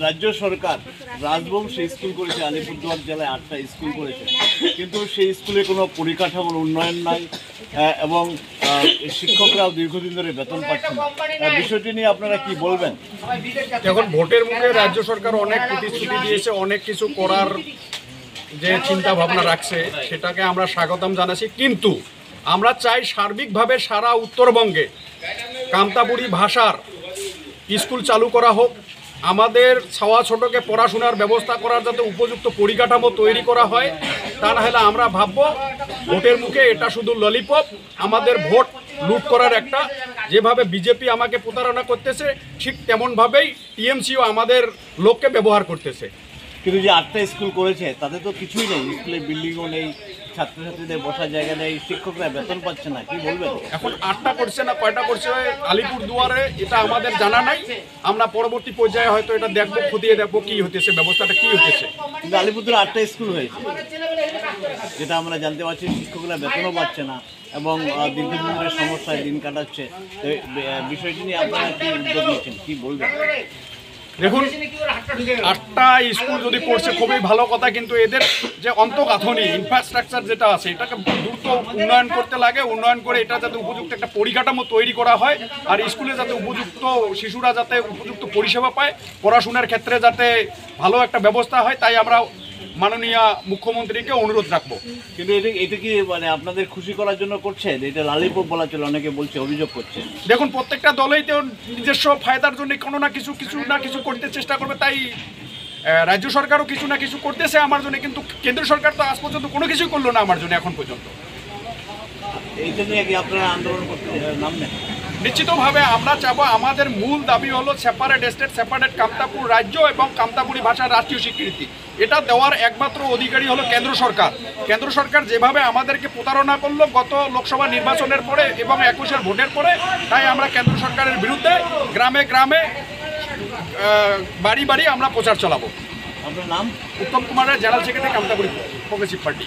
রাজ্য সরকার রাজবংশী স্কুল করেছে, আলিপুরদুয়ার জেলায় 8টা স্কুল করেছে, কিন্তু সেই স্কুলে কোনো পরিকাঠামোর উন্নয়ন নাই এবং শিক্ষকরাও দীর্ঘদিন ধরে বেতন পাচ্ছেন না। বিষয়টি নিয়ে আপনারা কি বলবেন? এখন ভোটের মুখে রাজ্য সরকার অনেক প্রতিশ্রুতি দিয়েছে, অনেক কিছু করার যে চিন্তা ভাবনা রাখছে সেটাকে আমরা স্বাগতম জানাচ্ছি, কিন্তু আমরা চাই সার্বিকভাবে সারা উত্তরবঙ্গে কামতাপুরী ভাষার স্কুল চালু করা হোক। আমাদের ছাওয়া ছোটকে পড়াশোনার ব্যবস্থা করার যাতে উপযুক্ত পরিকাঠামো তৈরি করা হয়, তা না হলে আমরা ভাববো ভোটের মুখে এটা শুধু ললিপপ, আমাদের ভোট লুট করার একটা, যেভাবে বিজেপি আমাকে প্রতারণা করতেছে ঠিক তেমনভাবেই টিএমসিও আমাদের লোককে ব্যবহার করতেছে। কিন্তু যে 8টা স্কুল করেছে তাতে তো কিছুই নেই, স্কুলে বিল্ডিংও নেই, ছাত্রছাত্রীদের বসার জায়গা নেই, শিক্ষকরা বেতন পাচ্ছে না, কি বলবেন? এখন 8টা করছে না কয়টা করছে আলিপুরদুয়ারে এটা আমাদের জানা নাই, আমরা পরবর্তী পর্যায়ে হয়তো এটা দেখবো, খতিয়ে দেখবো কি হতেছে, ব্যবস্থাটা কি হতেছে। কিন্তু আলিপুরদুয়ারে 8টা স্কুল হয়েছে, যেটা আমরা জানতে পারছি শিক্ষকরা বেতনও পাচ্ছে না এবং দীর্ঘদিন ধরে সমস্যায় দিন কাটাচ্ছে। তো বিষয়টি নিয়ে আপনারা কি উদ্যোগ নিচ্ছেন, কি বলবেন? দেখুন, 8টা স্কুল যদি করছে খুবই ভালো কথা, কিন্তু এদের যে অন্তঃগাঁথনি ইনফ্রাস্ট্রাকচার যেটা আছে এটাকে দ্রুত উন্নয়ন করতে লাগে, উন্নয়ন করে এটা যাতে উপযুক্ত একটা পরিকাঠামো তৈরি করা হয়, আর স্কুলে যাতে উপযুক্ত শিশুরা যাতে উপযুক্ত পরিষেবা পায়, পড়াশোনার ক্ষেত্রে যাতে ভালো একটা ব্যবস্থা হয়, তাই আমরা মাননীয় মুখ্যমন্ত্রীকে অনুরোধ রাখবো। কিন্তু এটা কি মানে আপনাদের খুশি করার জন্য করছে? এটা লালিপপ বলা চলে, অনেকে বলছে, অভিযোগ করছে। দেখুন, প্রত্যেকটা দলেই তো নিজস্ব ফায়দার জন্য কোনো না কিছু করতে চেষ্টা করবে, তাই রাজ্য সরকারও কিছু না কিছু করতেছে আমার জন্য, কিন্তু কেন্দ্র সরকার তো আজ পর্যন্ত কোনো কিছুই করলো না আমার জন্য এখন পর্যন্ত। এইটা নিয়ে কি আপনারা আন্দোলন করতে নামবেন? নিশ্চিতভাবে আমরা চাবো, আমাদের মূল দাবি হলো সেপারেট স্টেট, সেপারেট কামতাপুর রাজ্য এবং কামতাপুরী ভাষার রাষ্ট্রীয় স্বীকৃতি। এটা দেওয়ার একমাত্র অধিকারী হলো কেন্দ্র সরকার। কেন্দ্র সরকার যেভাবে আমাদেরকে প্রতারণা করলো গত লোকসভা নির্বাচনের পরে এবং 21-এর ভোটের পরে, তাই আমরা কেন্দ্র সরকারের বিরুদ্ধে গ্রামে গ্রামে বাড়ি বাড়ি আমরা প্রচার চালাবো। আপনার নাম? উত্তম কুমারের, general secretary, Kamtapuri progressive party.